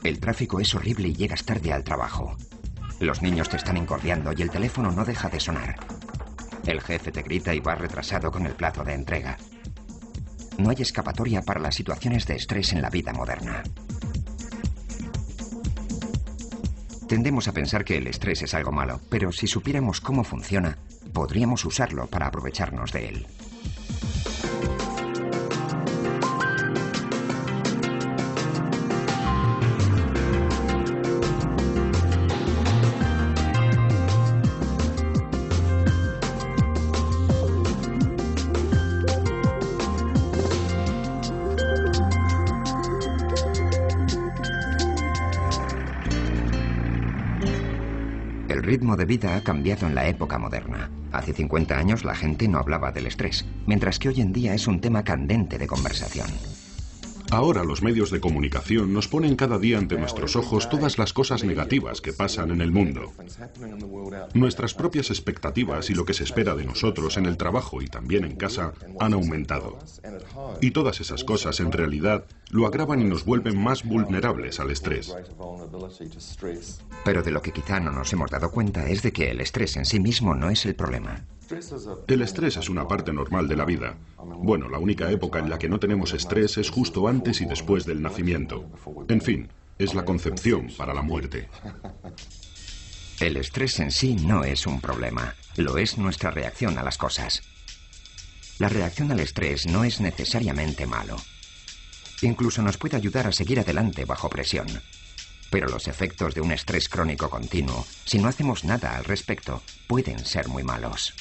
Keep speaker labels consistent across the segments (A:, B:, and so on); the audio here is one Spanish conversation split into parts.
A: El tráfico es horrible y llegas tarde al trabajo. Los niños te están encordiando y el teléfono no deja de sonar. El jefe te grita y vas retrasado con el plazo de entrega. No hay escapatoria para las situaciones de estrés en la vida moderna. Tendemos a pensar que el estrés es algo malo, pero si supiéramos cómo funciona, podríamos usarlo para aprovecharnos de él. El ritmo de vida ha cambiado en la época moderna. Hace 50 años la gente no hablaba del estrés, mientras que hoy en día es un tema candente de conversación.
B: Ahora los medios de comunicación nos ponen cada día ante nuestros ojos todas las cosas negativas que pasan en el mundo. Nuestras propias expectativas y lo que se espera de nosotros en el trabajo y también en casa han aumentado. Y todas esas cosas en realidad lo agravan y nos vuelven más vulnerables al estrés.
A: Pero de lo que quizá no nos hemos dado cuenta es de que el estrés en sí mismo no es el problema.
B: El estrés es una parte normal de la vida. Bueno, la única época en la que no tenemos estrés es justo antes y después del nacimiento. En fin, es la concepción para la muerte.
A: El estrés en sí no es un problema, lo es nuestra reacción a las cosas. La reacción al estrés no es necesariamente malo. Incluso nos puede ayudar a seguir adelante bajo presión. Pero los efectos de un estrés crónico continuo, si no hacemos nada al respecto, pueden ser muy malos.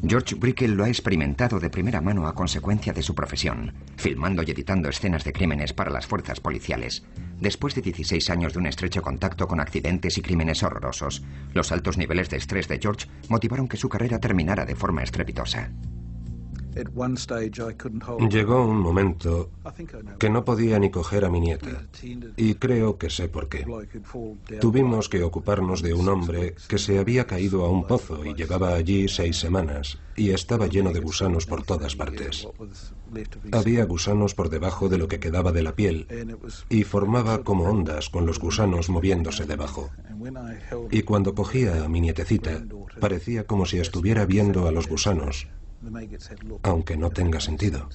A: George Brickell lo ha experimentado de primera mano a consecuencia de su profesión, filmando y editando escenas de crímenes para las fuerzas policiales. Después de 16 años de un estrecho contacto con accidentes y crímenes horrorosos, los altos niveles de estrés de George motivaron que su carrera terminara de forma estrepitosa.
C: Llegó un momento que no podía ni coger a mi nieta, y creo que sé por qué. Tuvimos que ocuparnos de un hombre que se había caído a un pozo y llevaba allí 6 semanas, y estaba lleno de gusanos por todas partes. Había gusanos por debajo de lo que quedaba de la piel, y formaba como ondas con los gusanos moviéndose debajo. Y cuando cogía a mi nietecita, parecía como si estuviera viendo a los gusanos, aunque no tenga sentido.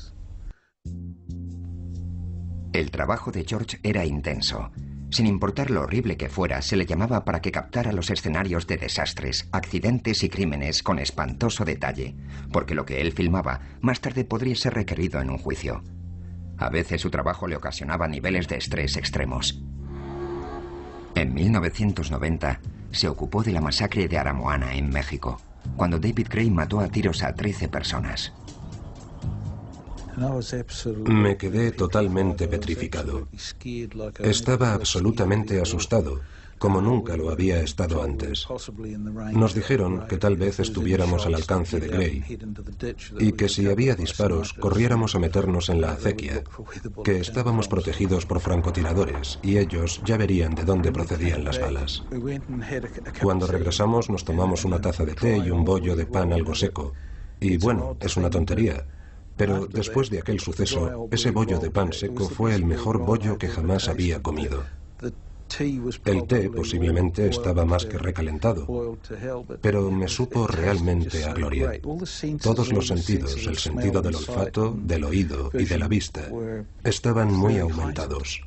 A: El trabajo de George era intenso. Sin importar lo horrible que fuera, se le llamaba para que captara los escenarios de desastres, accidentes y crímenes con espantoso detalle, porque lo que él filmaba más tarde podría ser requerido en un juicio. A veces su trabajo le ocasionaba niveles de estrés extremos. En 1990 se ocupó de la masacre de Aramoana en México, cuando David Gray mató a tiros a 13 personas.
C: Me quedé totalmente petrificado. Estaba absolutamente asustado, como nunca lo había estado antes. Nos dijeron que tal vez estuviéramos al alcance de Gray y que si había disparos corriéramos a meternos en la acequia, que estábamos protegidos por francotiradores y ellos ya verían de dónde procedían las balas. Cuando regresamos nos tomamos una taza de té y un bollo de pan algo seco. Y bueno, es una tontería, pero después de aquel suceso, ese bollo de pan seco fue el mejor bollo que jamás había comido. El té posiblemente estaba más que recalentado, pero me supo realmente a gloria. Todos los sentidos, el sentido del olfato, del oído y de la vista, estaban muy aumentados.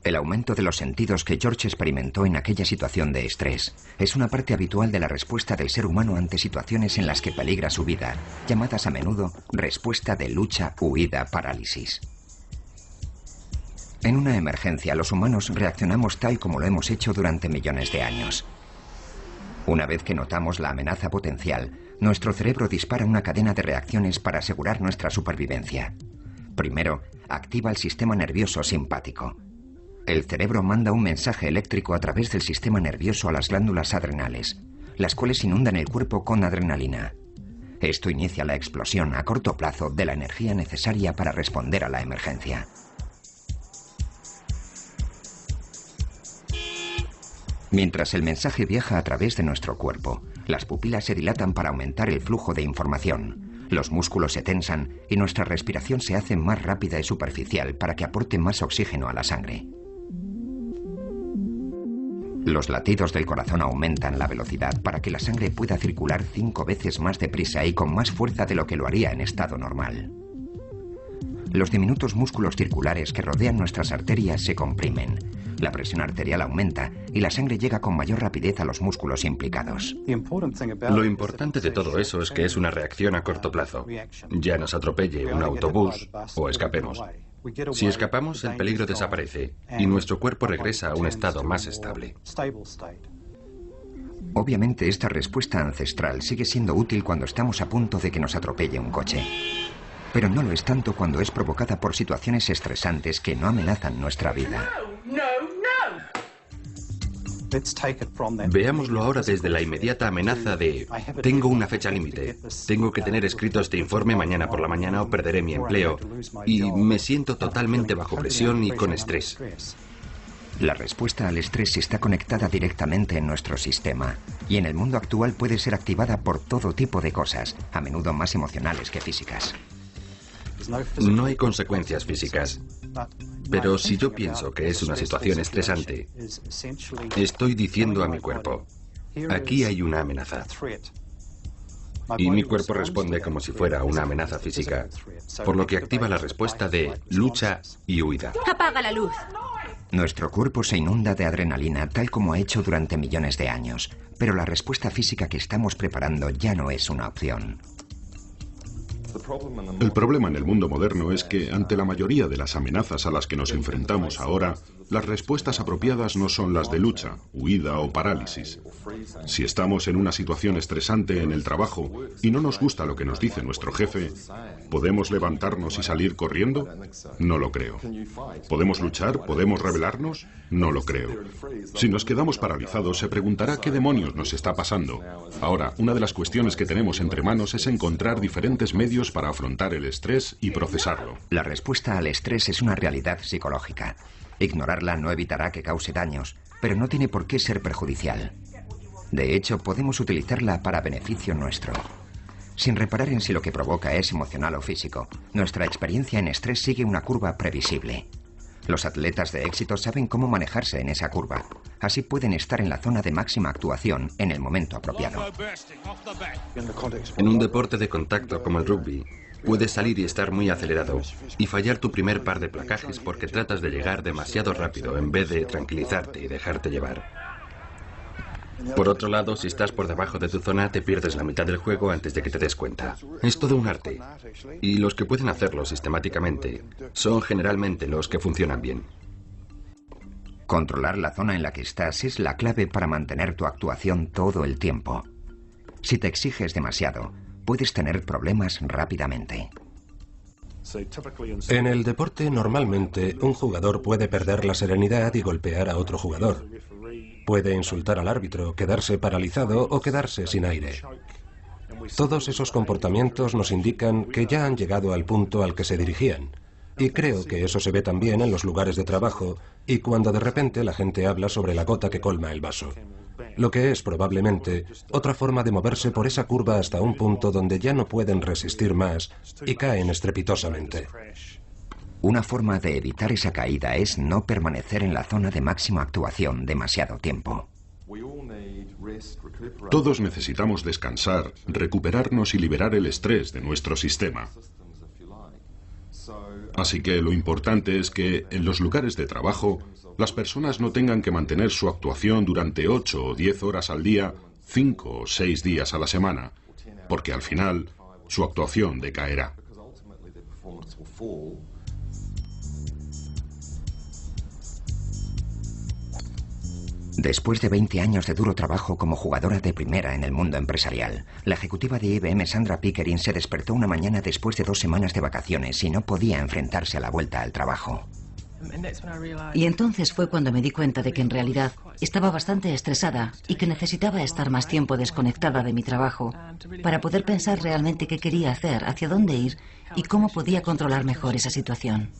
A: El aumento de los sentidos que George experimentó en aquella situación de estrés es una parte habitual de la respuesta del ser humano ante situaciones en las que peligra su vida, llamadas a menudo respuesta de lucha, huida, parálisis. En una emergencia, los humanos reaccionamos tal como lo hemos hecho durante millones de años. Una vez que notamos la amenaza potencial, nuestro cerebro dispara una cadena de reacciones para asegurar nuestra supervivencia. Primero, activa el sistema nervioso simpático. El cerebro manda un mensaje eléctrico a través del sistema nervioso a las glándulas adrenales, las cuales inundan el cuerpo con adrenalina. Esto inicia la explosión a corto plazo de la energía necesaria para responder a la emergencia. Mientras el mensaje viaja a través de nuestro cuerpo, las pupilas se dilatan para aumentar el flujo de información. Los músculos se tensan y nuestra respiración se hace más rápida y superficial para que aporte más oxígeno a la sangre. Los latidos del corazón aumentan la velocidad para que la sangre pueda circular 5 veces más deprisa y con más fuerza de lo que lo haría en estado normal. Los diminutos músculos circulares que rodean nuestras arterias se comprimen. La presión arterial aumenta y la sangre llega con mayor rapidez a los músculos implicados.
D: Lo importante de todo eso es que es una reacción a corto plazo. Ya nos atropelle un autobús o escapemos. Si escapamos, el peligro desaparece y nuestro cuerpo regresa a un estado más estable.
A: Obviamente, esta respuesta ancestral sigue siendo útil cuando estamos a punto de que nos atropelle un coche. Pero no lo es tanto cuando es provocada por situaciones estresantes que no amenazan nuestra vida.
D: Veámoslo ahora desde la inmediata amenaza de tengo una fecha límite, tengo que tener escrito este informe mañana por la mañana o perderé mi empleo y me siento totalmente bajo presión y con estrés.
A: La respuesta al estrés está conectada directamente en nuestro sistema y en el mundo actual puede ser activada por todo tipo de cosas, a menudo más emocionales que físicas.
D: No hay consecuencias físicas, pero si yo pienso que es una situación estresante, estoy diciendo a mi cuerpo, aquí hay una amenaza. Y mi cuerpo responde como si fuera una amenaza física, por lo que activa la respuesta de lucha y huida.
E: ¡Apaga la luz!
A: Nuestro cuerpo se inunda de adrenalina tal como ha hecho durante millones de años, pero la respuesta física que estamos preparando ya no es una opción.
B: El problema en el mundo moderno es que, ante la mayoría de las amenazas a las que nos enfrentamos ahora, las respuestas apropiadas no son las de lucha, huida o parálisis. Si estamos en una situación estresante en el trabajo y no nos gusta lo que nos dice nuestro jefe, ¿podemos levantarnos y salir corriendo? No lo creo. ¿Podemos luchar? ¿Podemos rebelarnos? No lo creo. Si nos quedamos paralizados, se preguntará qué demonios nos está pasando. Ahora, una de las cuestiones que tenemos entre manos es encontrar diferentes medios para afrontar el estrés y procesarlo.
A: La respuesta al estrés es una realidad psicológica. Ignorarla no evitará que cause daños, pero no tiene por qué ser perjudicial. De hecho, podemos utilizarla para beneficio nuestro. Sin reparar en si lo que provoca es emocional o físico, nuestra experiencia en estrés sigue una curva previsible. Los atletas de éxito saben cómo manejarse en esa curva. Así pueden estar en la zona de máxima actuación en el momento apropiado.
D: En un deporte de contacto como el rugby, puedes salir y estar muy acelerado y fallar tu primer par de placajes porque tratas de llegar demasiado rápido en vez de tranquilizarte y dejarte llevar. Por otro lado, si estás por debajo de tu zona, te pierdes la mitad del juego antes de que te des cuenta. Es todo un arte. Y los que pueden hacerlo sistemáticamente son generalmente los que funcionan bien.
A: Controlar la zona en la que estás es la clave para mantener tu actuación todo el tiempo. Si te exiges demasiado, puedes tener problemas rápidamente.
C: En el deporte, normalmente, un jugador puede perder la serenidad y golpear a otro jugador. Puede insultar al árbitro, quedarse paralizado o quedarse sin aire. Todos esos comportamientos nos indican que ya han llegado al punto al que se dirigían. Y creo que eso se ve también en los lugares de trabajo y cuando de repente la gente habla sobre la gota que colma el vaso. Lo que es probablemente otra forma de moverse por esa curva hasta un punto donde ya no pueden resistir más y caen estrepitosamente.
A: Una forma de evitar esa caída es no permanecer en la zona de máxima actuación demasiado tiempo.
B: Todos necesitamos descansar, recuperarnos y liberar el estrés de nuestro sistema. Así que lo importante es que en los lugares de trabajo las personas no tengan que mantener su actuación durante 8 o 10 horas al día, 5 o 6 días a la semana, porque al final su actuación decaerá.
A: Después de 20 años de duro trabajo como jugadora de primera en el mundo empresarial, la ejecutiva de IBM, Sandra Pickering, se despertó una mañana después de 2 semanas de vacaciones y no podía enfrentarse a la vuelta al trabajo.
E: Y entonces fue cuando me di cuenta de que en realidad estaba bastante estresada y que necesitaba estar más tiempo desconectada de mi trabajo para poder pensar realmente qué quería hacer, hacia dónde ir y cómo podía controlar mejor esa situación.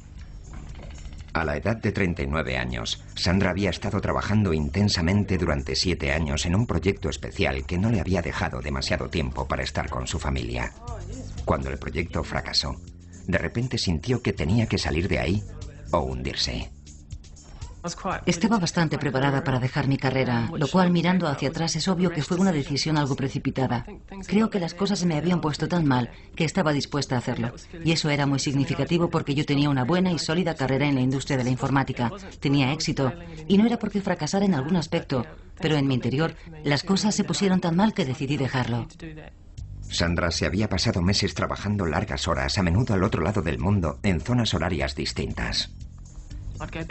A: A la edad de 39 años, Sandra había estado trabajando intensamente durante 7 años en un proyecto especial que no le había dejado demasiado tiempo para estar con su familia. Cuando el proyecto fracasó, de repente sintió que tenía que salir de ahí o hundirse.
E: Estaba bastante preparada para dejar mi carrera, lo cual mirando hacia atrás es obvio que fue una decisión algo precipitada. Creo que las cosas se me habían puesto tan mal que estaba dispuesta a hacerlo. Y eso era muy significativo porque yo tenía una buena y sólida carrera en la industria de la informática. Tenía éxito. Y no era porque fracasara en algún aspecto, pero en mi interior las cosas se pusieron tan mal que decidí dejarlo.
A: Sandra se había pasado meses trabajando largas horas, a menudo al otro lado del mundo, en zonas horarias distintas.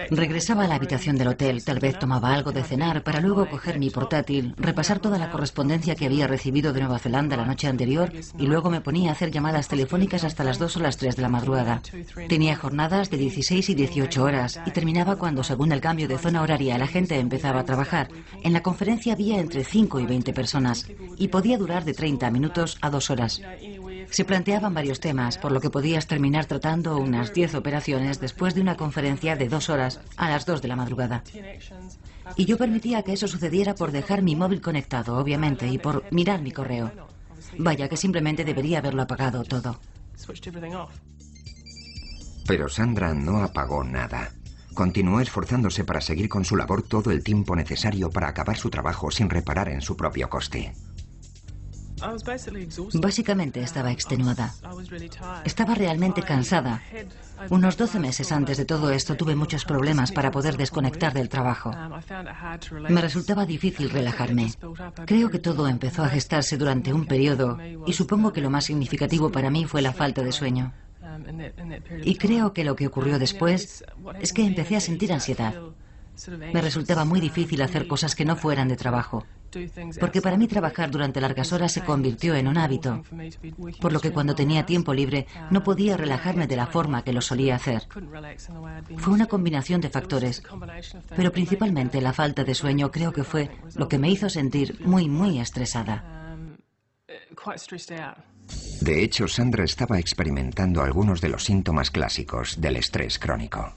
E: Regresaba a la habitación del hotel, tal vez tomaba algo de cenar para luego coger mi portátil, repasar toda la correspondencia que había recibido de Nueva Zelanda la noche anterior y luego me ponía a hacer llamadas telefónicas hasta las 2 o las 3 de la madrugada. Tenía jornadas de 16 y 18 horas y terminaba cuando, según el cambio de zona horaria, la gente empezaba a trabajar. En la conferencia había entre 5 y 20 personas y podía durar de 30 minutos a 2 horas. Se planteaban varios temas, por lo que podías terminar tratando unas 10 operaciones después de una conferencia de 2 horas a las 2 de la madrugada. Y yo permitía que eso sucediera por dejar mi móvil conectado, obviamente, y por mirar mi correo. Vaya que simplemente debería haberlo apagado todo.
A: Pero Sandra no apagó nada. Continuó esforzándose para seguir con su labor todo el tiempo necesario para acabar su trabajo sin reparar en su propio coste.
E: Básicamente estaba extenuada. Estaba realmente cansada. Unos 12 meses antes de todo esto tuve muchos problemas para poder desconectar del trabajo. Me resultaba difícil relajarme. Creo que todo empezó a gestarse durante un periodo y supongo que lo más significativo para mí fue la falta de sueño. Y creo que lo que ocurrió después es que empecé a sentir ansiedad. Me resultaba muy difícil hacer cosas que no fueran de trabajo, porque para mí trabajar durante largas horas se convirtió en un hábito, por lo que cuando tenía tiempo libre no podía relajarme de la forma que lo solía hacer. Fue una combinación de factores, pero principalmente la falta de sueño creo que fue lo que me hizo sentir muy estresada.
A: De hecho, Sandra estaba experimentando algunos de los síntomas clásicos del estrés crónico.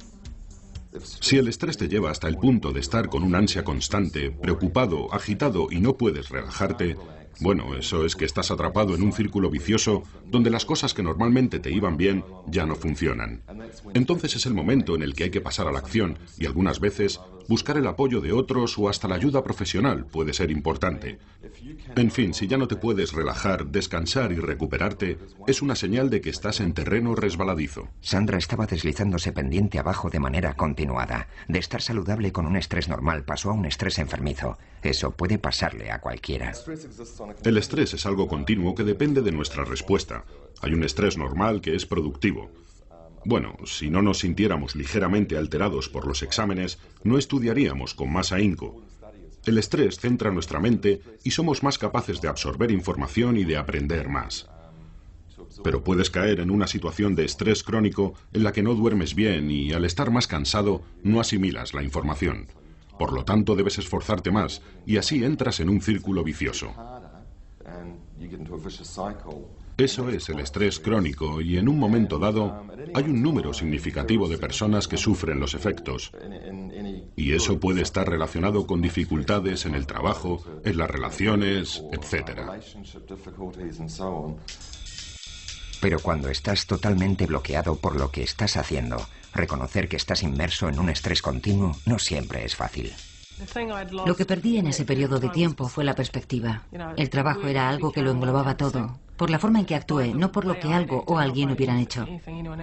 B: Si el estrés te lleva hasta el punto de estar con un ansia constante, preocupado, agitado y no puedes relajarte, bueno, eso es que estás atrapado en un círculo vicioso donde las cosas que normalmente te iban bien ya no funcionan. Entonces es el momento en el que hay que pasar a la acción y algunas veces buscar el apoyo de otros o hasta la ayuda profesional puede ser importante. En fin, si ya no te puedes relajar, descansar y recuperarte, es una señal de que estás en terreno resbaladizo.
A: Sandra estaba deslizándose pendiente abajo de manera continuada. De estar saludable con un estrés normal pasó a un estrés enfermizo. Eso puede pasarle a cualquiera.
B: El estrés es algo continuo que depende de nuestra respuesta. Hay un estrés normal que es productivo. Bueno, si no nos sintiéramos ligeramente alterados por los exámenes, no estudiaríamos con más ahínco. El estrés centra nuestra mente y somos más capaces de absorber información y de aprender más. Pero puedes caer en una situación de estrés crónico en la que no duermes bien y al estar más cansado no asimilas la información. Por lo tanto, debes esforzarte más y así entras en un círculo vicioso. Eso es el estrés crónico y en un momento dado hay un número significativo de personas que sufren los efectos. Y eso puede estar relacionado con dificultades en el trabajo, en las relaciones, etc.
A: Pero cuando estás totalmente bloqueado por lo que estás haciendo, reconocer que estás inmerso en un estrés continuo no siempre es fácil.
E: Lo que perdí en ese periodo de tiempo fue la perspectiva. El trabajo era algo que lo englobaba todo, por la forma en que actué, no por lo que algo o alguien hubieran hecho.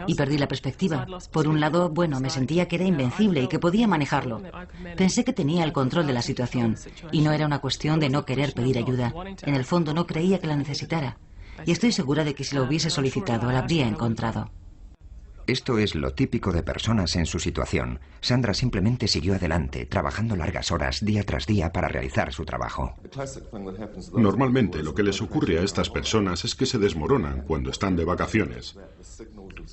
E: Y perdí la perspectiva. Por un lado, bueno, me sentía que era invencible y que podía manejarlo. Pensé que tenía el control de la situación, y no era una cuestión de no querer pedir ayuda. En el fondo no creía que la necesitara. Y estoy segura de que si lo hubiese solicitado, la habría encontrado.
A: Esto es lo típico de personas en su situación. Sandra simplemente siguió adelante, trabajando largas horas día tras día para realizar su trabajo.
B: Normalmente lo que les ocurre a estas personas es que se desmoronan cuando están de vacaciones.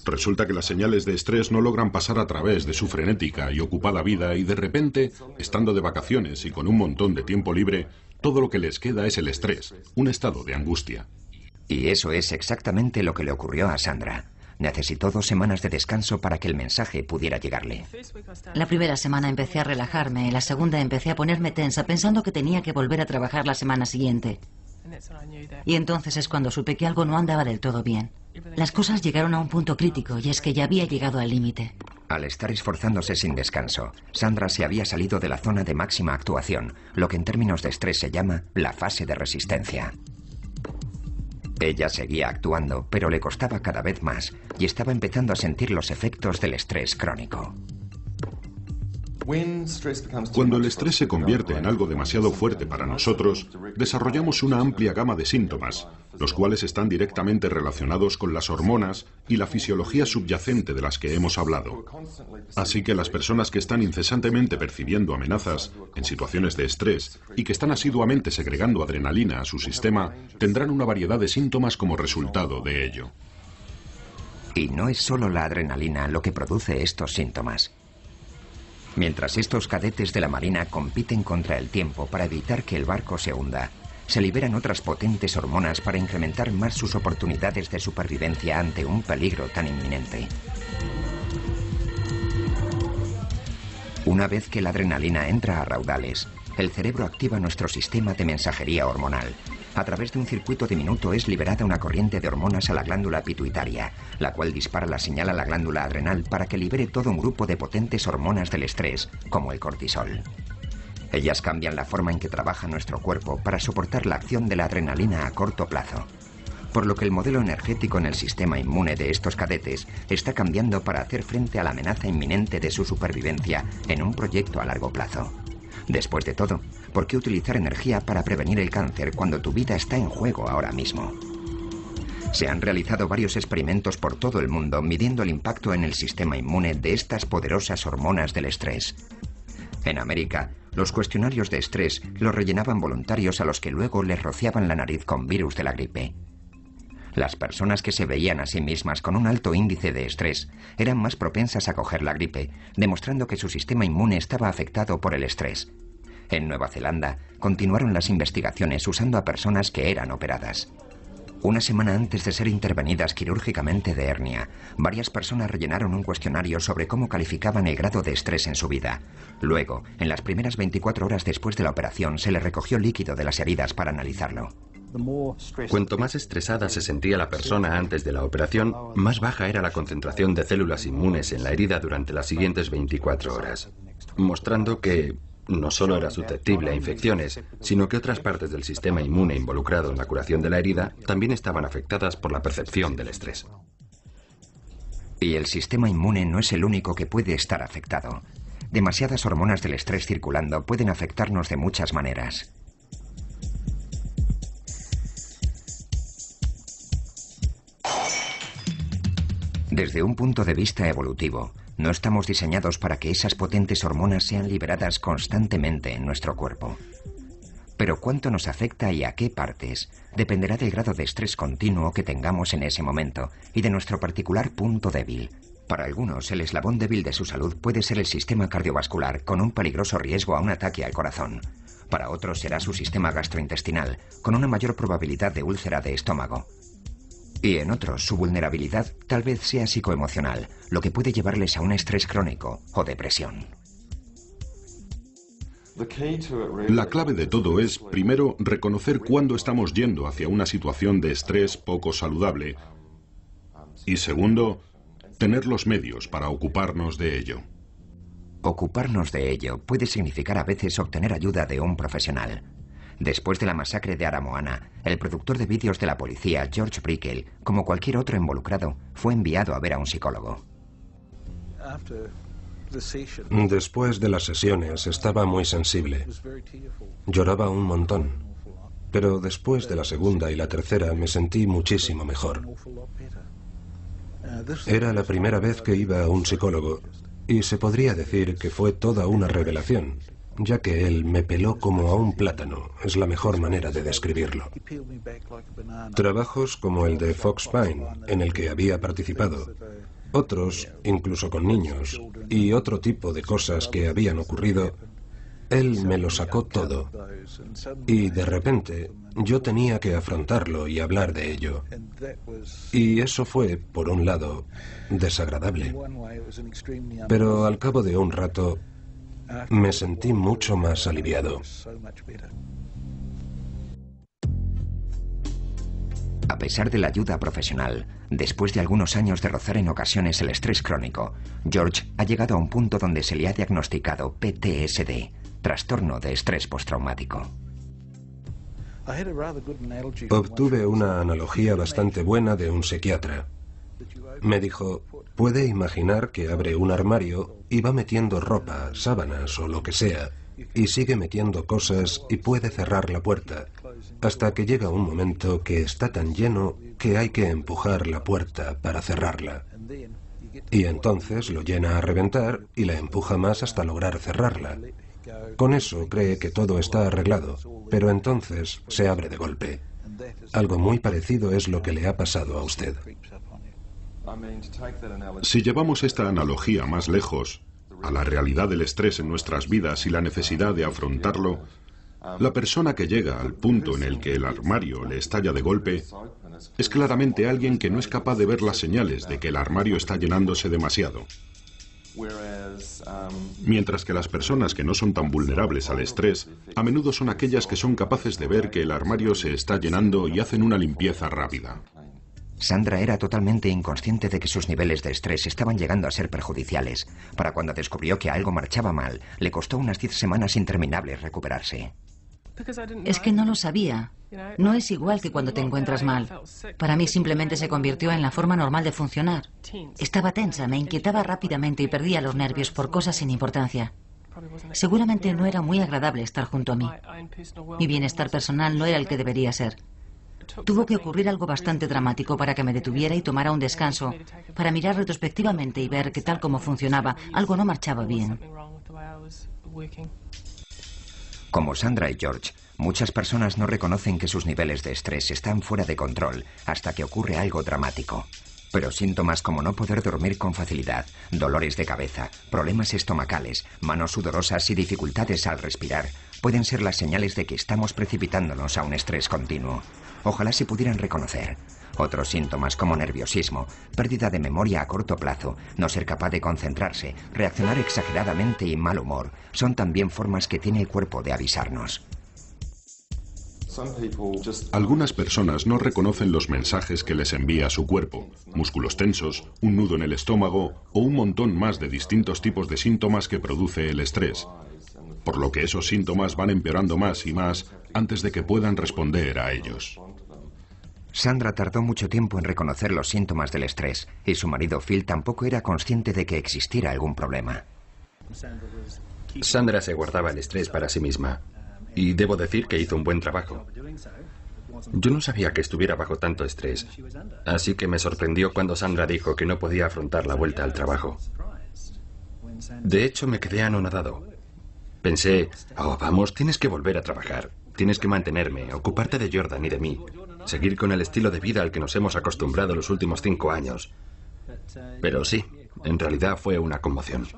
B: Resulta que las señales de estrés no logran pasar a través de su frenética y ocupada vida y de repente, estando de vacaciones y con un montón de tiempo libre, todo lo que les queda es el estrés, un estado de angustia.
A: Y eso es exactamente lo que le ocurrió a Sandra. Necesitó 2 semanas de descanso para que el mensaje pudiera llegarle.
E: La primera semana empecé a relajarme y la segunda empecé a ponerme tensa pensando que tenía que volver a trabajar la semana siguiente. Y entonces es cuando supe que algo no andaba del todo bien. Las cosas llegaron a un punto crítico y es que ya había llegado al límite.
A: Al estar esforzándose sin descanso, Sandra se había salido de la zona de máxima actuación, lo que en términos de estrés se llama la fase de resistencia. Ella seguía actuando, pero le costaba cada vez más y estaba empezando a sentir los efectos del estrés crónico.
B: Cuando el estrés se convierte en algo demasiado fuerte para nosotros, desarrollamos una amplia gama de síntomas, los cuales están directamente relacionados con las hormonas y la fisiología subyacente de las que hemos hablado. Así que las personas que están incesantemente percibiendo amenazas en situaciones de estrés y que están asiduamente segregando adrenalina a su sistema, tendrán una variedad de síntomas como resultado de ello.
A: Y no es solo la adrenalina lo que produce estos síntomas. Mientras estos cadetes de la Marina compiten contra el tiempo para evitar que el barco se hunda, se liberan otras potentes hormonas para incrementar más sus oportunidades de supervivencia ante un peligro tan inminente. Una vez que la adrenalina entra a raudales, el cerebro activa nuestro sistema de mensajería hormonal. A través de un circuito diminuto es liberada una corriente de hormonas a la glándula pituitaria, la cual dispara la señal a la glándula adrenal para que libere todo un grupo de potentes hormonas del estrés, como el cortisol. Ellas cambian la forma en que trabaja nuestro cuerpo para soportar la acción de la adrenalina a corto plazo, por lo que el modelo energético en el sistema inmune de estos cadetes está cambiando para hacer frente a la amenaza inminente de su supervivencia en un proyecto a largo plazo. Después de todo, ¿por qué utilizar energía para prevenir el cáncer cuando tu vida está en juego ahora mismo? Se han realizado varios experimentos por todo el mundo midiendo el impacto en el sistema inmune de estas poderosas hormonas del estrés. En América, los cuestionarios de estrés los rellenaban voluntarios a los que luego les rociaban la nariz con virus de la gripe. Las personas que se veían a sí mismas con un alto índice de estrés eran más propensas a coger la gripe, demostrando que su sistema inmune estaba afectado por el estrés. En Nueva Zelanda, continuaron las investigaciones usando a personas que eran operadas. Una semana antes de ser intervenidas quirúrgicamente de hernia, varias personas rellenaron un cuestionario sobre cómo calificaban el grado de estrés en su vida. Luego, en las primeras 24 horas después de la operación, se le recogió líquido de las heridas para analizarlo.
D: Cuanto más estresada se sentía la persona antes de la operación, más baja era la concentración de células inmunes en la herida durante las siguientes 24 horas, mostrando que no solo era susceptible a infecciones, sino que otras partes del sistema inmune involucrado en la curación de la herida también estaban afectadas por la percepción del estrés.
A: Y el sistema inmune no es el único que puede estar afectado. Demasiadas hormonas del estrés circulando pueden afectarnos de muchas maneras. Desde un punto de vista evolutivo, no estamos diseñados para que esas potentes hormonas sean liberadas constantemente en nuestro cuerpo. Pero cuánto nos afecta y a qué partes dependerá del grado de estrés continuo que tengamos en ese momento y de nuestro particular punto débil. Para algunos, el eslabón débil de su salud puede ser el sistema cardiovascular, con un peligroso riesgo a un ataque al corazón. Para otros será su sistema gastrointestinal, con una mayor probabilidad de úlcera de estómago. Y en otros, su vulnerabilidad tal vez sea psicoemocional, lo que puede llevarles a un estrés crónico o depresión.
B: La clave de todo es, primero, reconocer cuándo estamos yendo hacia una situación de estrés poco saludable. Y segundo, tener los medios para ocuparnos de ello.
A: Ocuparnos de ello puede significar a veces obtener ayuda de un profesional. Después de la masacre de Aramoana, el productor de vídeos de la policía, George Brickell, como cualquier otro involucrado, fue enviado a ver a un psicólogo.
C: Después de las sesiones estaba muy sensible. Lloraba un montón. Pero después de la segunda y la tercera me sentí muchísimo mejor. Era la primera vez que iba a un psicólogo y se podría decir que fue toda una revelación, ya que él me peló como a un plátano, es la mejor manera de describirlo. Trabajos como el de Fox Pine, en el que había participado, otros, incluso con niños, y otro tipo de cosas que habían ocurrido, Él me lo sacó todo. Y de repente yo tenía que afrontarlo y hablar de ello. Y eso fue, por un lado, desagradable. Pero al cabo de un rato me sentí mucho más aliviado.
A: A pesar de la ayuda profesional, después de algunos años de rozar en ocasiones el estrés crónico, George ha llegado a un punto donde se le ha diagnosticado PTSD, trastorno de estrés postraumático.
C: Obtuve una analogía bastante buena de un psiquiatra. Me dijo, puede imaginar que abre un armario y va metiendo ropa, sábanas o lo que sea, y sigue metiendo cosas y puede cerrar la puerta, hasta que llega un momento que está tan lleno que hay que empujar la puerta para cerrarla. Y entonces lo llena a reventar y la empuja más hasta lograr cerrarla. Con eso cree que todo está arreglado, pero entonces se abre de golpe. Algo muy parecido es lo que le ha pasado a usted.
B: Si llevamos esta analogía más lejos, a la realidad del estrés en nuestras vidas y la necesidad de afrontarlo, la persona que llega al punto en el que el armario le estalla de golpe es claramente alguien que no es capaz de ver las señales de que el armario está llenándose demasiado. Mientras que las personas que no son tan vulnerables al estrés, a menudo son aquellas que son capaces de ver que el armario se está llenando y hacen una limpieza rápida.
A: Sandra era totalmente inconsciente de que sus niveles de estrés estaban llegando a ser perjudiciales. Para cuando descubrió que algo marchaba mal, le costó unas 10 semanas interminables recuperarse.
E: Es que no lo sabía. No es igual que cuando te encuentras mal. Para mí simplemente se convirtió en la forma normal de funcionar. Estaba tensa, me inquietaba rápidamente y perdía los nervios por cosas sin importancia. Seguramente no era muy agradable estar junto a mí. Mi bienestar personal no era el que debería ser. Tuvo que ocurrir algo bastante dramático para que me detuviera y tomara un descanso, para mirar retrospectivamente y ver que tal como funcionaba, algo no marchaba bien.
A: Como Sandra y George, muchas personas no reconocen que sus niveles de estrés están fuera de control hasta que ocurre algo dramático. Pero síntomas como no poder dormir con facilidad, dolores de cabeza, problemas estomacales, manos sudorosas y dificultades al respirar pueden ser las señales de que estamos precipitándonos a un estrés continuo. Ojalá se pudieran reconocer. Otros síntomas como nerviosismo, pérdida de memoria a corto plazo, no ser capaz de concentrarse, reaccionar exageradamente y mal humor, son también formas que tiene el cuerpo de avisarnos.
B: Algunas personas no reconocen los mensajes que les envía su cuerpo, músculos tensos, un nudo en el estómago o un montón más de distintos tipos de síntomas que produce el estrés, por lo que esos síntomas van empeorando más y más antes de que puedan responder a ellos.
A: Sandra tardó mucho tiempo en reconocer los síntomas del estrés y su marido Phil tampoco era consciente de que existiera algún problema.
D: Sandra se guardaba el estrés para sí misma y debo decir que hizo un buen trabajo. Yo no sabía que estuviera bajo tanto estrés, así que me sorprendió cuando Sandra dijo que no podía afrontar la vuelta al trabajo. De hecho, me quedé anonadado. Pensé, oh, vamos, tienes que volver a trabajar, tienes que mantenerme, ocuparte de Jordan y de mí, seguir con el estilo de vida al que nos hemos acostumbrado los últimos 5 años. Pero sí, en realidad fue una conmoción.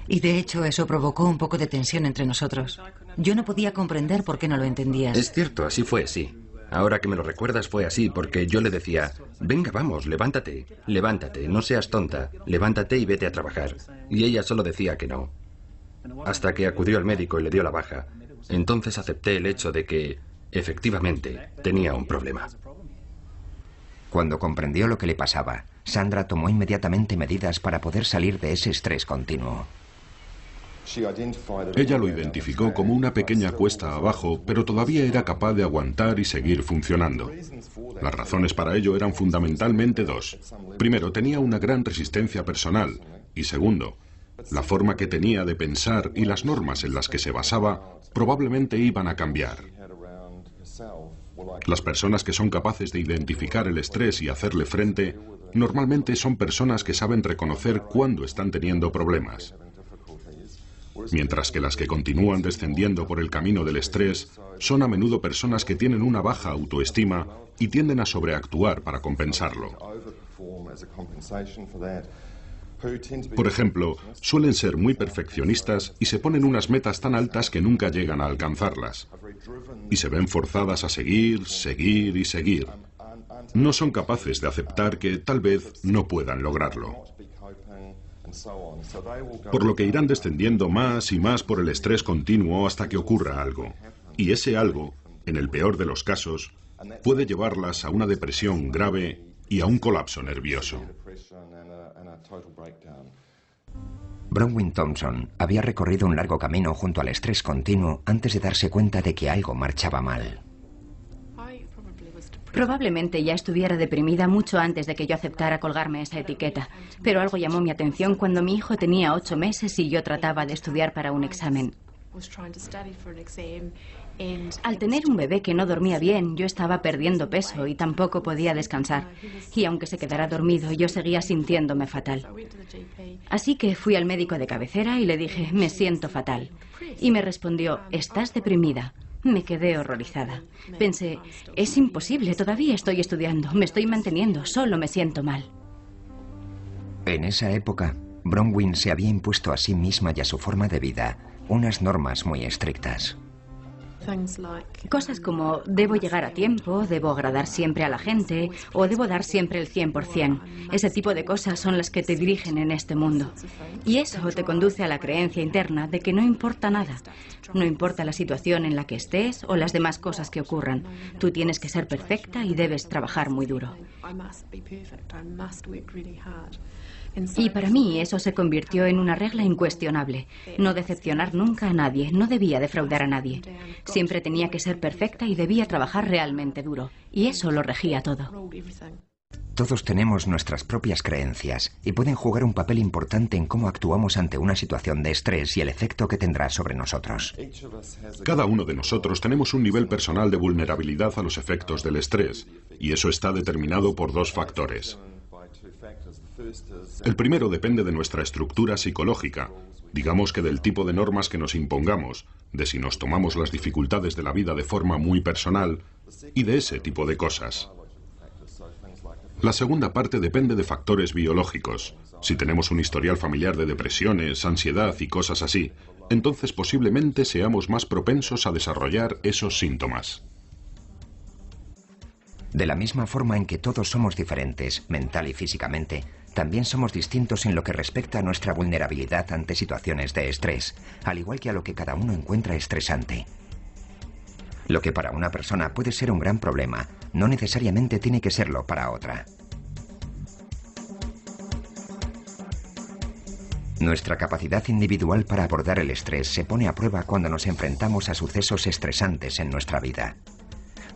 E: Y de hecho eso provocó un poco de tensión entre nosotros. Yo no podía comprender por qué no lo entendías.
D: Es cierto, así fue, sí. Ahora que me lo recuerdas fue así, porque yo le decía, venga, vamos, levántate, levántate, no seas tonta, levántate y vete a trabajar. Y ella solo decía que no. Hasta que acudió al médico y le dio la baja. Entonces acepté el hecho de que, efectivamente, tenía un problema.
A: Cuando comprendió lo que le pasaba, Sandra tomó inmediatamente medidas para poder salir de ese estrés continuo.
B: Ella lo identificó como una pequeña cuesta abajo, pero todavía era capaz de aguantar y seguir funcionando. Las razones para ello eran fundamentalmente 2. Primero, tenía una gran resistencia personal. Y segundo, la forma que tenía de pensar y las normas en las que se basaba probablemente iban a cambiar. Las personas que son capaces de identificar el estrés y hacerle frente, normalmente son personas que saben reconocer cuándo están teniendo problemas. Mientras que las que continúan descendiendo por el camino del estrés son a menudo personas que tienen una baja autoestima y tienden a sobreactuar para compensarlo. Por ejemplo, suelen ser muy perfeccionistas y se ponen unas metas tan altas que nunca llegan a alcanzarlas. Y se ven forzadas a seguir, seguir y seguir. No son capaces de aceptar que tal vez no puedan lograrlo. Por lo que irán descendiendo más y más por el estrés continuo hasta que ocurra algo. Y ese algo, en el peor de los casos, puede llevarlas a una depresión grave y a un colapso nervioso.
A: Bronwyn Thompson había recorrido un largo camino junto al estrés continuo antes de darse cuenta de que algo marchaba mal.
F: Probablemente ya estuviera deprimida mucho antes de que yo aceptara colgarme esa etiqueta, pero algo llamó mi atención cuando mi hijo tenía 8 meses y yo trataba de estudiar para un examen. Al tener un bebé que no dormía bien, yo estaba perdiendo peso y tampoco podía descansar. Y aunque se quedara dormido, yo seguía sintiéndome fatal. Así que fui al médico de cabecera y le dije, me siento fatal. Y me respondió, ¿estás deprimida? Me quedé horrorizada. Pensé, es imposible, todavía estoy estudiando, me estoy manteniendo, solo me siento mal.
A: En esa época, Bronwyn se había impuesto a sí misma y a su forma de vida unas normas muy estrictas.
F: Cosas como, debo llegar a tiempo, debo agradar siempre a la gente, o debo dar siempre el 100%. Ese tipo de cosas son las que te dirigen en este mundo. Y eso te conduce a la creencia interna de que no importa nada. No importa la situación en la que estés o las demás cosas que ocurran. Tú tienes que ser perfecta y debes trabajar muy duro. Y para mí eso se convirtió en una regla incuestionable. No decepcionar nunca a nadie, no debía defraudar a nadie. Siempre tenía que ser perfecta y debía trabajar realmente duro. Y eso lo regía todo.
A: Todos tenemos nuestras propias creencias y pueden jugar un papel importante en cómo actuamos ante una situación de estrés y el efecto que tendrá sobre nosotros.
B: Cada uno de nosotros tenemos un nivel personal de vulnerabilidad a los efectos del estrés, y eso está determinado por 2 factores. El primero depende de nuestra estructura psicológica, digamos que del tipo de normas que nos impongamos, de si nos tomamos las dificultades de la vida de forma muy personal y de ese tipo de cosas. La segunda parte depende de factores biológicos. Si tenemos un historial familiar de depresiones, ansiedad y cosas así, entonces posiblemente seamos más propensos a desarrollar esos síntomas.
A: De la misma forma en que todos somos diferentes, mental y físicamente, también somos distintos en lo que respecta a nuestra vulnerabilidad ante situaciones de estrés, al igual que a lo que cada uno encuentra estresante. Lo que para una persona puede ser un gran problema, no necesariamente tiene que serlo para otra. Nuestra capacidad individual para abordar el estrés se pone a prueba cuando nos enfrentamos a sucesos estresantes en nuestra vida.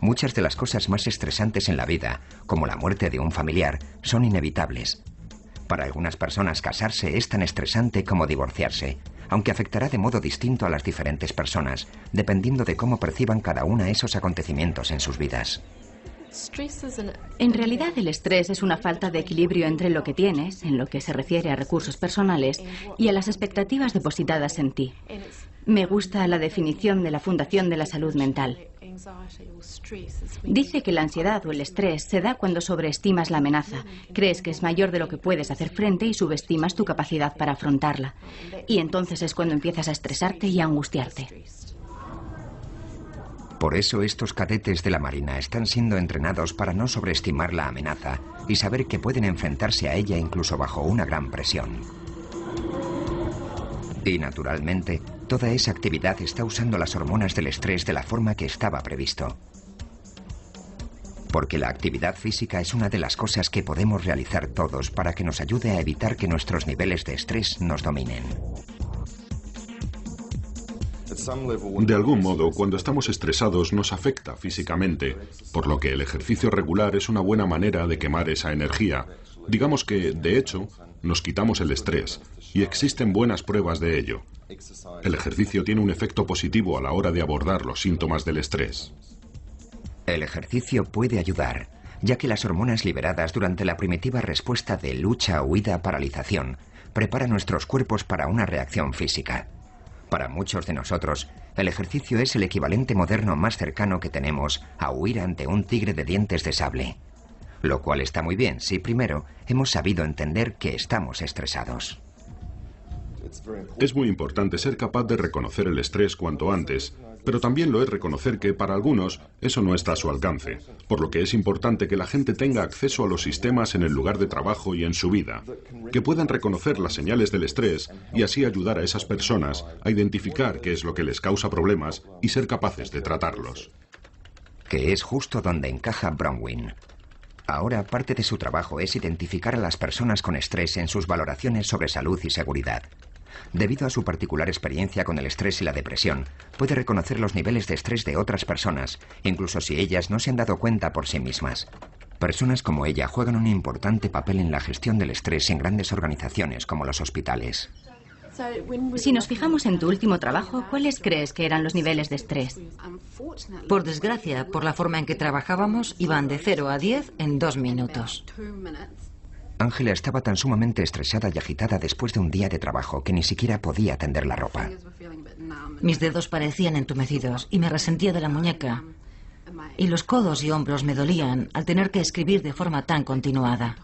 A: Muchas de las cosas más estresantes en la vida, como la muerte de un familiar, son inevitables. Para algunas personas casarse es tan estresante como divorciarse, aunque afectará de modo distinto a las diferentes personas, dependiendo de cómo perciban cada una esos acontecimientos en sus vidas.
F: En realidad el estrés es una falta de equilibrio entre lo que tienes, en lo que se refiere a recursos personales, y a las expectativas depositadas en ti. Me gusta la definición de la Fundación de la Salud Mental. Dice que la ansiedad o el estrés se da cuando sobreestimas la amenaza, crees que es mayor de lo que puedes hacer frente y subestimas tu capacidad para afrontarla. Y entonces es cuando empiezas a estresarte y a angustiarte.
A: Por eso estos cadetes de la Marina están siendo entrenados para no sobreestimar la amenaza y saber que pueden enfrentarse a ella incluso bajo una gran presión. Y naturalmente, toda esa actividad está usando las hormonas del estrés de la forma que estaba previsto. Porque la actividad física es una de las cosas que podemos realizar todos para que nos ayude a evitar que nuestros niveles de estrés nos dominen.
B: De algún modo, cuando estamos estresados nos afecta físicamente, por lo que el ejercicio regular es una buena manera de quemar esa energía. Digamos que, de hecho, nos quitamos el estrés, y existen buenas pruebas de ello. El ejercicio tiene un efecto positivo a la hora de abordar los síntomas del estrés.
A: El ejercicio puede ayudar, ya que las hormonas liberadas durante la primitiva respuesta de lucha, huida, paralización, preparan nuestros cuerpos para una reacción física. Para muchos de nosotros, el ejercicio es el equivalente moderno más cercano que tenemos a huir ante un tigre de dientes de sable. Lo cual está muy bien si primero hemos sabido entender que estamos estresados.
B: Es muy importante ser capaz de reconocer el estrés cuanto antes, pero también lo es reconocer que para algunos eso no está a su alcance, por lo que es importante que la gente tenga acceso a los sistemas en el lugar de trabajo y en su vida, que puedan reconocer las señales del estrés y así ayudar a esas personas a identificar qué es lo que les causa problemas y ser capaces de tratarlos.
A: Que es justo donde encaja Bronwyn. Ahora parte de su trabajo es identificar a las personas con estrés en sus valoraciones sobre salud y seguridad. Debido a su particular experiencia con el estrés y la depresión, puede reconocer los niveles de estrés de otras personas, incluso si ellas no se han dado cuenta por sí mismas. Personas como ella juegan un importante papel en la gestión del estrés en grandes organizaciones como los hospitales.
F: Si nos fijamos en tu último trabajo, ¿cuáles crees que eran los niveles de estrés?
E: Por desgracia, por la forma en que trabajábamos, iban de 0 a 10 en 2 minutos.
A: Ángela estaba tan sumamente estresada y agitada después de un día de trabajo que ni siquiera podía tender la ropa.
E: Mis dedos parecían entumecidos y me resentía de la muñeca. Y los codos y hombros me dolían al tener que escribir de forma tan continuada.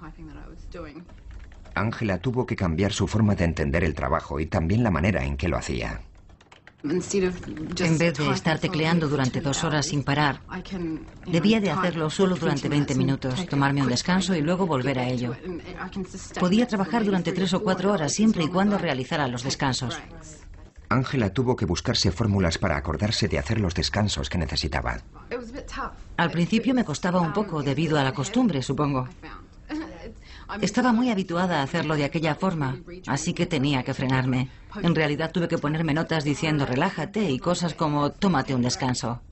A: Ángela tuvo que cambiar su forma de entender el trabajo y también la manera en que lo hacía.
E: En vez de estar tecleando durante 2 horas sin parar, debía de hacerlo solo durante 20 minutos, tomarme un descanso y luego volver a ello. Podía trabajar durante 3 o 4 horas siempre y cuando realizara los descansos.
A: Ángela tuvo que buscarse fórmulas para acordarse de hacer los descansos que necesitaba.
E: Al principio me costaba un poco debido a la costumbre, supongo. Estaba muy habituada a hacerlo de aquella forma, así que tenía que frenarme. En realidad tuve que ponerme notas diciendo relájate y cosas como tómate un descanso.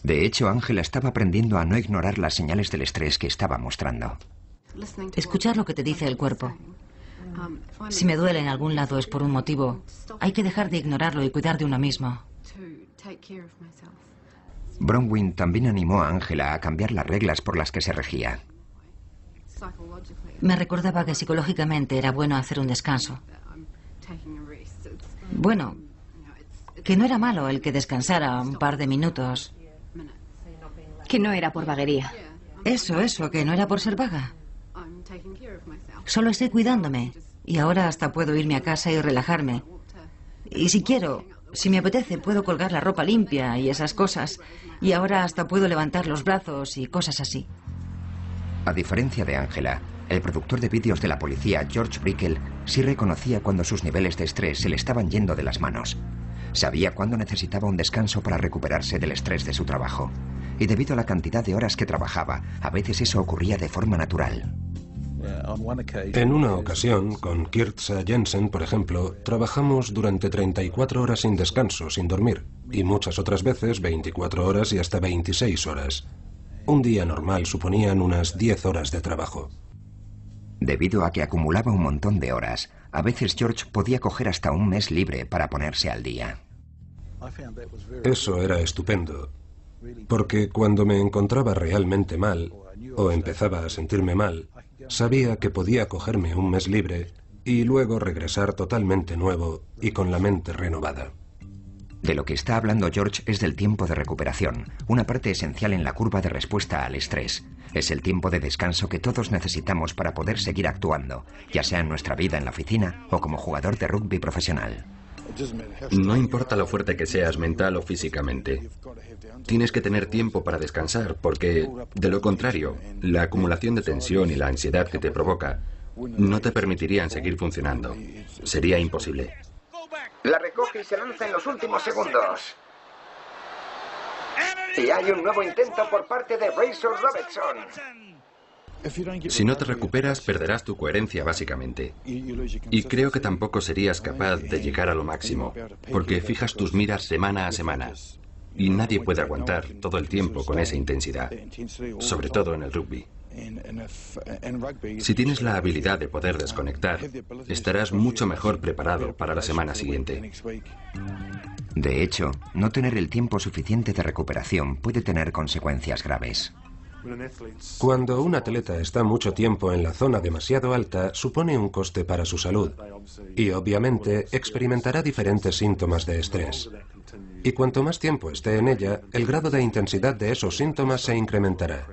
A: De hecho, Ángela estaba aprendiendo a no ignorar las señales del estrés que estaba mostrando.
E: Escuchar lo que te dice el cuerpo. Si me duele en algún lado es por un motivo. Hay que dejar de ignorarlo y cuidar de uno mismo.
A: Bronwyn también animó a Ángela a cambiar las reglas por las que se regía.
E: Me recordaba que psicológicamente era bueno hacer un descanso. Bueno, que no era malo el que descansara un par de minutos.
F: Que no era por vaguería.
E: Eso, que no era por ser vaga. Solo estoy cuidándome y ahora hasta puedo irme a casa y relajarme. Y si quiero, si me apetece, puedo colgar la ropa limpia y esas cosas. Y ahora hasta puedo levantar los brazos y cosas así.
A: A diferencia de Ángela, el productor de vídeos de la policía, George Brickel, sí reconocía cuando sus niveles de estrés se le estaban yendo de las manos. Sabía cuándo necesitaba un descanso para recuperarse del estrés de su trabajo. Y debido a la cantidad de horas que trabajaba, a veces eso ocurría de forma natural.
C: En una ocasión, con Kirtza Jensen, por ejemplo, trabajamos durante 34 horas sin descanso, sin dormir, y muchas otras veces 24 horas y hasta 26 horas. Un día normal suponían unas 10 horas de trabajo.
A: Debido a que acumulaba un montón de horas, a veces George podía coger hasta un mes libre para ponerse al día.
C: Eso era estupendo, porque cuando me encontraba realmente mal, o empezaba a sentirme mal, sabía que podía cogerme un mes libre y luego regresar totalmente nuevo y con la mente renovada.
A: De lo que está hablando George es del tiempo de recuperación, una parte esencial en la curva de respuesta al estrés. Es el tiempo de descanso que todos necesitamos para poder seguir actuando, ya sea en nuestra vida en la oficina o como jugador de rugby profesional.
D: No importa lo fuerte que seas mental o físicamente. Tienes que tener tiempo para descansar, porque, de lo contrario, la acumulación de tensión y la ansiedad que te provoca no te permitirían seguir funcionando. Sería imposible.
A: La recoge y se lanza en los últimos segundos. Y hay un nuevo intento por parte de Razor Robertson.
D: Si no te recuperas, perderás tu coherencia, básicamente. Y creo que tampoco serías capaz de llegar a lo máximo, porque fijas tus miras semana a semana. Y nadie puede aguantar todo el tiempo con esa intensidad, sobre todo en el rugby. Si tienes la habilidad de poder desconectar, estarás mucho mejor preparado para la semana siguiente.
A: De hecho, no tener el tiempo suficiente de recuperación puede tener consecuencias graves.
C: Cuando un atleta está mucho tiempo en la zona demasiado alta, supone un coste para su salud y obviamente experimentará diferentes síntomas de estrés. Y cuanto más tiempo esté en ella, el grado de intensidad de esos síntomas se incrementará.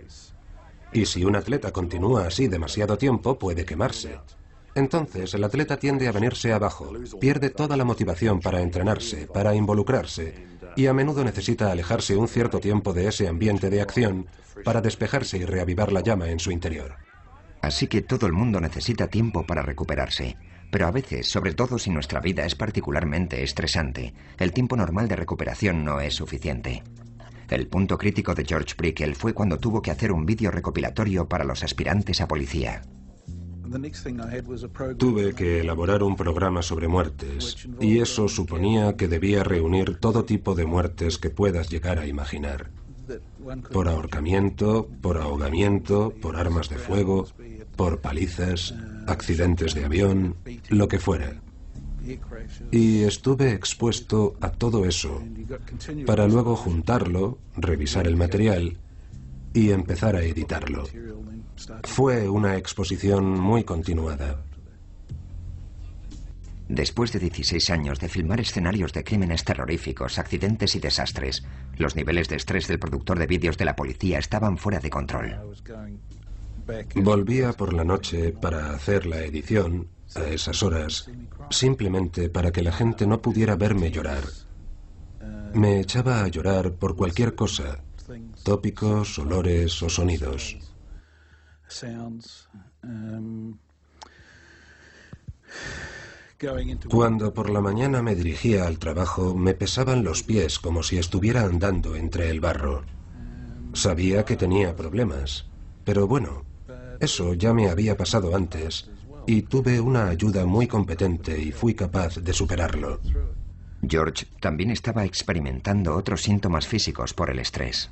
C: Y si un atleta continúa así demasiado tiempo, puede quemarse. Entonces, el atleta tiende a venirse abajo, pierde toda la motivación para entrenarse, para involucrarse, y a menudo necesita alejarse un cierto tiempo de ese ambiente de acción para despejarse y reavivar la llama en su interior.
A: Así que todo el mundo necesita tiempo para recuperarse. Pero a veces, sobre todo si nuestra vida es particularmente estresante, el tiempo normal de recuperación no es suficiente. El punto crítico de George Brickell fue cuando tuvo que hacer un vídeo recopilatorio para los aspirantes a policía.
C: Tuve que elaborar un programa sobre muertes, y eso suponía que debía reunir todo tipo de muertes que puedas llegar a imaginar. Por ahorcamiento, por ahogamiento, por armas de fuego, por palizas, accidentes de avión, lo que fuera. Y estuve expuesto a todo eso, para luego juntarlo, revisar el material y empezar a editarlo. Fue una exposición muy continuada.
A: Después de 16 años de filmar escenarios de crímenes terroríficos, accidentes y desastres, los niveles de estrés del productor de vídeos de la policía estaban fuera de control.
C: Volvía por la noche para hacer la edición a esas horas, simplemente para que la gente no pudiera verme llorar. Me echaba a llorar por cualquier cosa, tópicos, olores o sonidos. Cuando por la mañana me dirigía al trabajo, me pesaban los pies como si estuviera andando entre el barro. Sabía que tenía problemas, pero bueno, eso ya me había pasado antes y tuve una ayuda muy competente y fui capaz de superarlo.
A: George también estaba experimentando otros síntomas físicos por el estrés.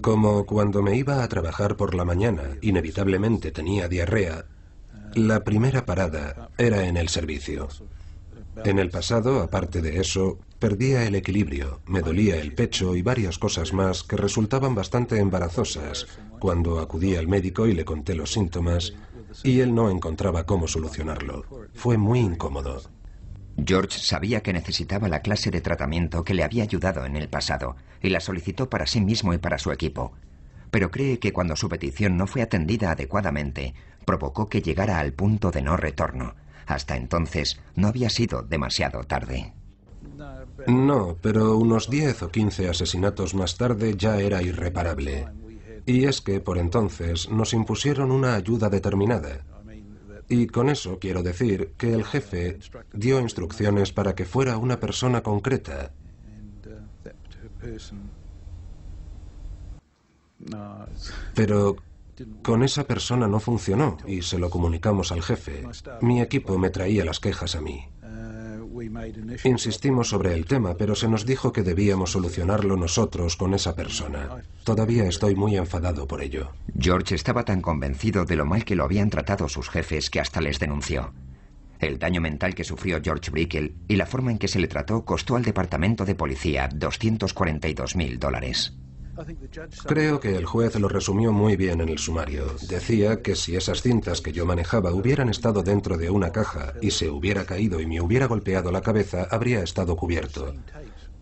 C: Como cuando me iba a trabajar por la mañana, inevitablemente tenía diarrea, la primera parada era en el servicio. En el pasado, aparte de eso, perdía el equilibrio, me dolía el pecho y varias cosas más que resultaban bastante embarazosas cuando acudí al médico y le conté los síntomas y él no encontraba cómo solucionarlo. Fue muy incómodo.
A: George sabía que necesitaba la clase de tratamiento que le había ayudado en el pasado y la solicitó para sí mismo y para su equipo. Pero cree que cuando su petición no fue atendida adecuadamente, provocó que llegara al punto de no retorno. Hasta entonces no había sido demasiado tarde.
C: No, pero unos 10 o 15 asesinatos más tarde ya era irreparable. Y es que por entonces nos impusieron una ayuda determinada. Y con eso quiero decir que el jefe dio instrucciones para que fuera una persona concreta. Pero con esa persona no funcionó y se lo comunicamos al jefe. Mi equipo me traía las quejas a mí. Insistimos sobre el tema, pero se nos dijo que debíamos solucionarlo nosotros con esa persona. Todavía estoy muy enfadado por ello.
A: George estaba tan convencido de lo mal que lo habían tratado sus jefes que hasta les denunció. El daño mental que sufrió George Brickell y la forma en que se le trató costó al departamento de policía $242.000.
C: Creo que el juez lo resumió muy bien en el sumario. Decía que si esas cintas que yo manejaba hubieran estado dentro de una caja y se hubiera caído y me hubiera golpeado la cabeza, habría estado cubierto.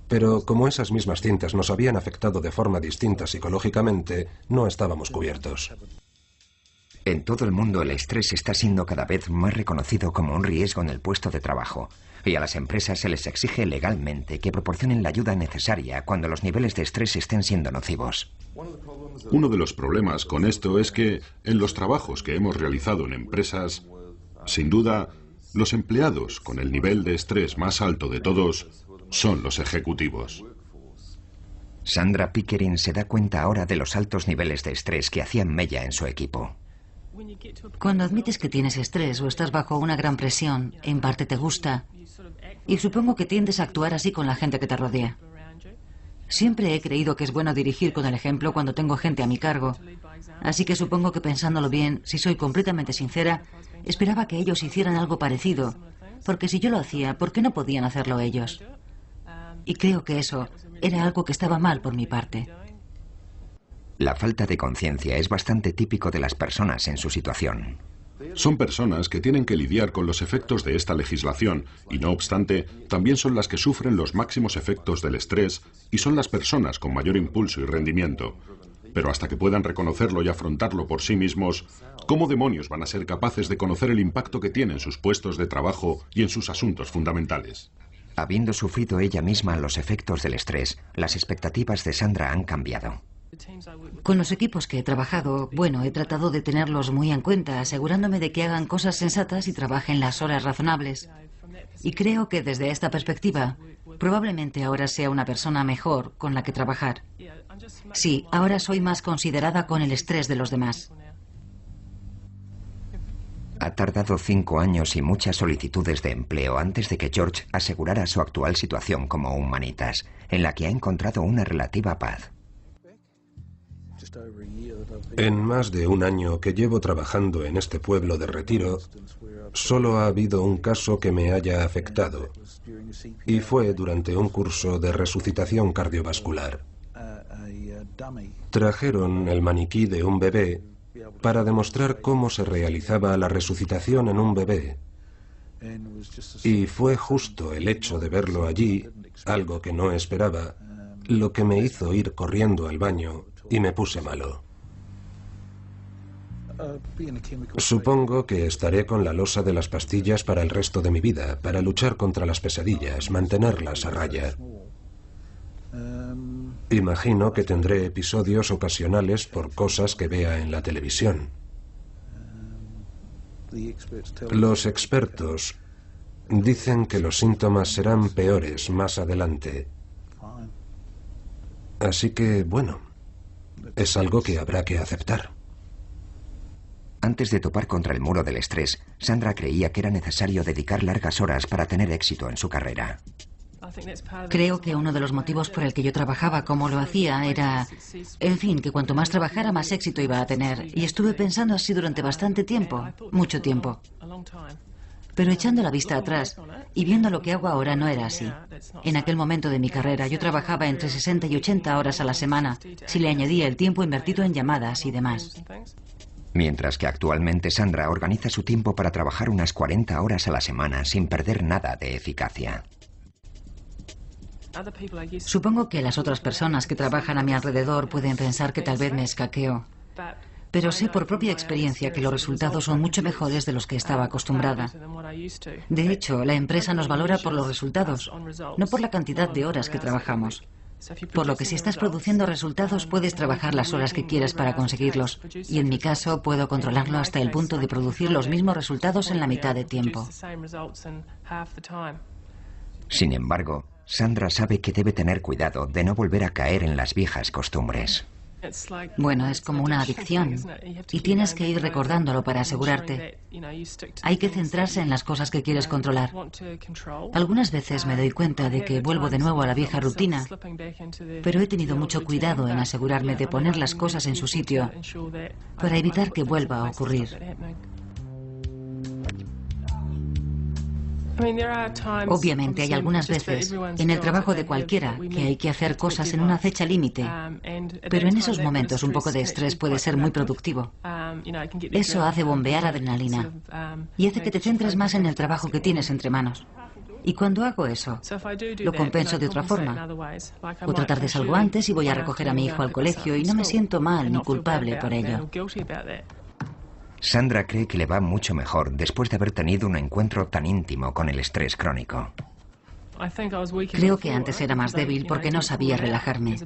C: Pero como esas mismas cintas nos habían afectado de forma distinta psicológicamente, no estábamos cubiertos.
A: En todo el mundo el estrés está siendo cada vez más reconocido como un riesgo en el puesto de trabajo. Y a las empresas se les exige legalmente que proporcionen la ayuda necesaria cuando los niveles de estrés estén siendo nocivos.
B: Uno de los problemas con esto es que en los trabajos que hemos realizado en empresas, sin duda, los empleados con el nivel de estrés más alto de todos son los ejecutivos.
A: Sandra Pickering se da cuenta ahora de los altos niveles de estrés que hacían mella en su equipo.
E: Cuando admites que tienes estrés o estás bajo una gran presión, en parte te gusta, y supongo que tiendes a actuar así con la gente que te rodea. Siempre he creído que es bueno dirigir con el ejemplo cuando tengo gente a mi cargo, así que supongo que pensándolo bien, si soy completamente sincera, esperaba que ellos hicieran algo parecido, porque si yo lo hacía, ¿por qué no podían hacerlo ellos? Y creo que eso era algo que estaba mal por mi parte.
A: La falta de conciencia es bastante típico de las personas en su situación.
B: Son personas que tienen que lidiar con los efectos de esta legislación y, no obstante, también son las que sufren los máximos efectos del estrés y son las personas con mayor impulso y rendimiento. Pero hasta que puedan reconocerlo y afrontarlo por sí mismos, ¿cómo demonios van a ser capaces de conocer el impacto que tiene en sus puestos de trabajo y en sus asuntos fundamentales?
A: Habiendo sufrido ella misma los efectos del estrés, las expectativas de Sandra han cambiado.
E: Con los equipos que he trabajado, bueno, he tratado de tenerlos muy en cuenta, asegurándome de que hagan cosas sensatas y trabajen las horas razonables. Y creo que desde esta perspectiva, probablemente ahora sea una persona mejor con la que trabajar. Sí, ahora soy más considerada con el estrés de los demás.
A: Ha tardado 5 años y muchas solicitudes de empleo antes de que George asegurara su actual situación como Humanitas, en la que ha encontrado una relativa paz.
C: En más de un año que llevo trabajando en este pueblo de retiro, solo ha habido un caso que me haya afectado, y fue durante un curso de resucitación cardiovascular. Trajeron el maniquí de un bebé para demostrar cómo se realizaba la resucitación en un bebé. Y fue justo el hecho de verlo allí, algo que no esperaba, lo que me hizo ir corriendo al baño y me puse malo. Supongo que estaré con la losa de las pastillas para el resto de mi vida, para luchar contra las pesadillas, mantenerlas a raya. Imagino que tendré episodios ocasionales por cosas que vea en la televisión. Los expertos dicen que los síntomas serán peores más adelante. Así que, bueno, es algo que habrá que aceptar.
A: Antes de topar contra el muro del estrés, Sandra creía que era necesario dedicar largas horas para tener éxito en su carrera.
E: Creo que uno de los motivos por el que yo trabajaba como lo hacía era, en fin, que cuanto más trabajara, más éxito iba a tener. Y estuve pensando así durante bastante tiempo, mucho tiempo. Pero echando la vista atrás y viendo lo que hago ahora, no era así. En aquel momento de mi carrera, yo trabajaba entre 60 y 80 horas a la semana, si le añadía el tiempo invertido en llamadas y demás.
A: Mientras que actualmente Sandra organiza su tiempo para trabajar unas 40 horas a la semana sin perder nada de eficacia.
E: Supongo que las otras personas que trabajan a mi alrededor pueden pensar que tal vez me escaqueo. Pero sé por propia experiencia que los resultados son mucho mejores de los que estaba acostumbrada. De hecho, la empresa nos valora por los resultados, no por la cantidad de horas que trabajamos. Por lo que si estás produciendo resultados, puedes trabajar las horas que quieras para conseguirlos. Y en mi caso, puedo controlarlo hasta el punto de producir los mismos resultados en la mitad de tiempo.
A: Sin embargo, Sandra sabe que debe tener cuidado de no volver a caer en las viejas costumbres.
E: Bueno, es como una adicción y tienes que ir recordándolo para asegurarte. Hay que centrarse en las cosas que quieres controlar. Algunas veces me doy cuenta de que vuelvo de nuevo a la vieja rutina, pero he tenido mucho cuidado en asegurarme de poner las cosas en su sitio para evitar que vuelva a ocurrir. Obviamente hay algunas veces en el trabajo de cualquiera que hay que hacer cosas en una fecha límite, pero en esos momentos un poco de estrés puede ser muy productivo. Eso hace bombear adrenalina y hace que te centres más en el trabajo que tienes entre manos. Y cuando hago eso, lo compenso de otra forma. Otra tarde salgo antes y voy a recoger a mi hijo al colegio y no me siento mal ni culpable por ello.
A: Sandra cree que le va mucho mejor después de haber tenido un encuentro tan íntimo con el estrés crónico.
E: Creo que antes era más débil porque no sabía relajarme.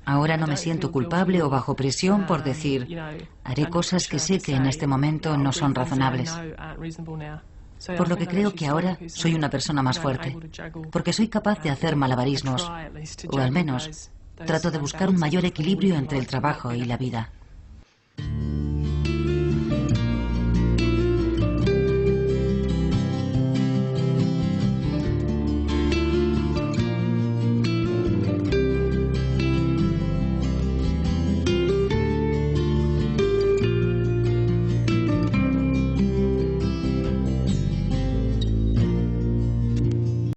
E: Ahora no me siento culpable o bajo presión por decir, haré cosas que sé que en este momento no son razonables. Por lo que creo que ahora soy una persona más fuerte, porque soy capaz de hacer malabarismos, o al menos trato de buscar un mayor equilibrio entre el trabajo y la vida.